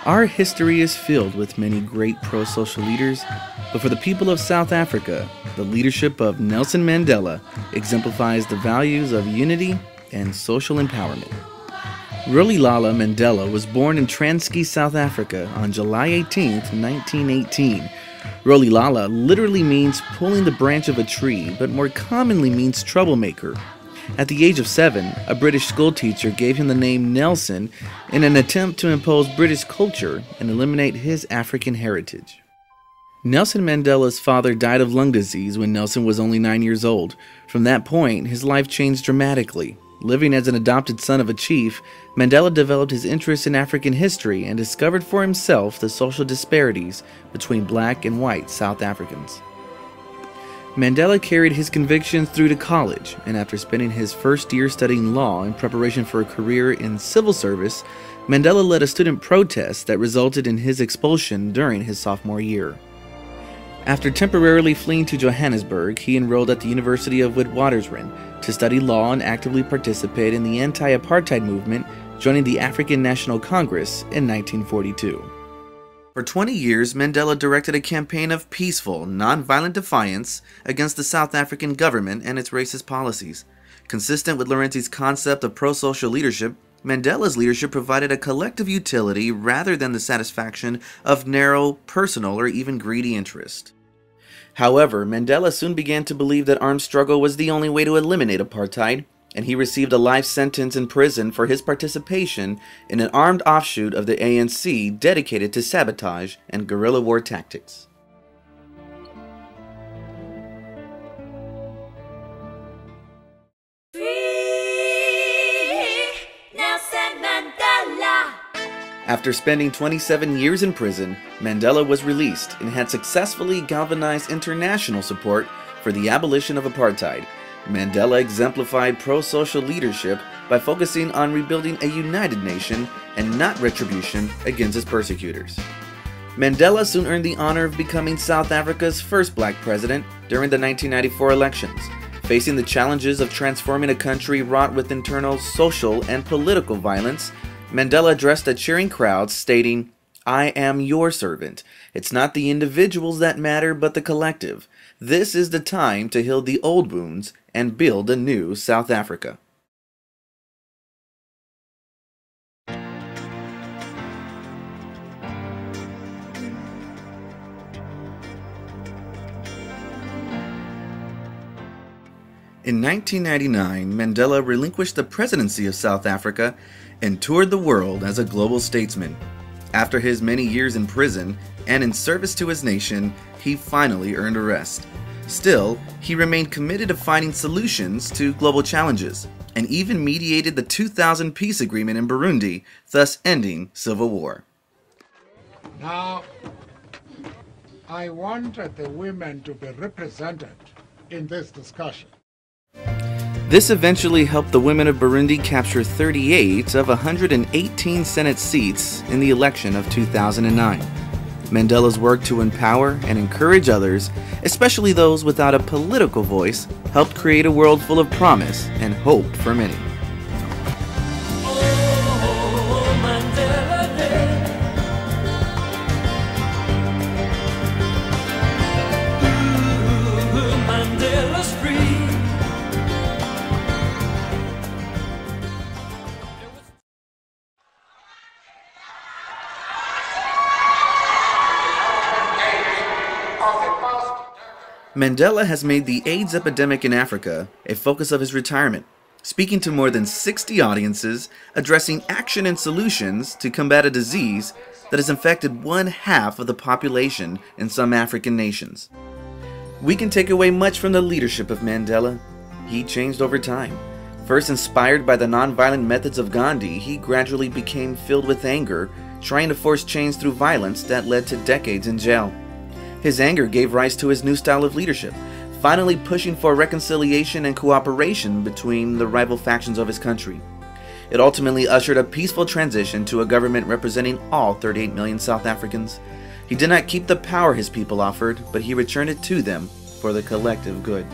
Our history is filled with many great pro-social leaders, but for the people of South Africa, the leadership of Nelson Mandela exemplifies the values of unity and social empowerment. Rolihlahla Mandela was born in Transkei, South Africa on July 18, 1918. Rolihlahla literally means pulling the branch of a tree, but more commonly means troublemaker. At the age of 7, a British schoolteacher gave him the name Nelson in an attempt to impose British culture and eliminate his African heritage. Nelson Mandela's father died of lung disease when Nelson was only 9 years old. From that point, his life changed dramatically. Living as an adopted son of a chief, Mandela developed his interest in African history and discovered for himself the social disparities between black and white South Africans. Mandela carried his convictions through to college, and after spending his first year studying law in preparation for a career in civil service, Mandela led a student protest that resulted in his expulsion during his sophomore year. After temporarily fleeing to Johannesburg, he enrolled at the University of Witwatersrand to study law and actively participate in the anti-apartheid movement, joining the African National Congress in 1942. For 20 years, Mandela directed a campaign of peaceful, non-violent defiance against the South African government and its racist policies. Consistent with Lorenz's concept of pro-social leadership, Mandela's leadership provided a collective utility rather than the satisfaction of narrow, personal, or even greedy interest. However, Mandela soon began to believe that armed struggle was the only way to eliminate apartheid, and he received a life sentence in prison for his participation in an armed offshoot of the ANC dedicated to sabotage and guerrilla war tactics. After spending 27 years in prison, Mandela was released and had successfully galvanized international support for the abolition of apartheid. Mandela exemplified pro-social leadership by focusing on rebuilding a united nation and not retribution against its persecutors. Mandela soon earned the honor of becoming South Africa's first black president during the 1994 elections. Facing the challenges of transforming a country wrought with internal social and political violence, Mandela addressed a cheering crowd stating, "I am your servant. It's not the individuals that matter, but the collective. This is the time to heal the old wounds and build a new South Africa." In 1999, Mandela relinquished the presidency of South Africa and toured the world as a global statesman. After his many years in prison and in service to his nation, he finally earned a rest. Still, he remained committed to finding solutions to global challenges, and even mediated the 2000 peace agreement in Burundi, thus ending civil war. Now, I wanted the women to be represented in this discussion. This eventually helped the women of Burundi capture 38 of 118 Senate seats in the election of 2009. Mandela's work to empower and encourage others, especially those without a political voice, helped create a world full of promise and hope for many. Mandela has made the AIDS epidemic in Africa a focus of his retirement, speaking to more than 60 audiences, addressing action and solutions to combat a disease that has infected 1/2 of the population in some African nations. We can take away much from the leadership of Mandela. He changed over time. First inspired by the nonviolent methods of Gandhi, he gradually became filled with anger, trying to force change through violence that led to decades in jail. His anger gave rise to his new style of leadership, finally pushing for reconciliation and cooperation between the rival factions of his country. It ultimately ushered a peaceful transition to a government representing all 38 million South Africans. He did not keep the power his people offered, but he returned it to them for the collective good.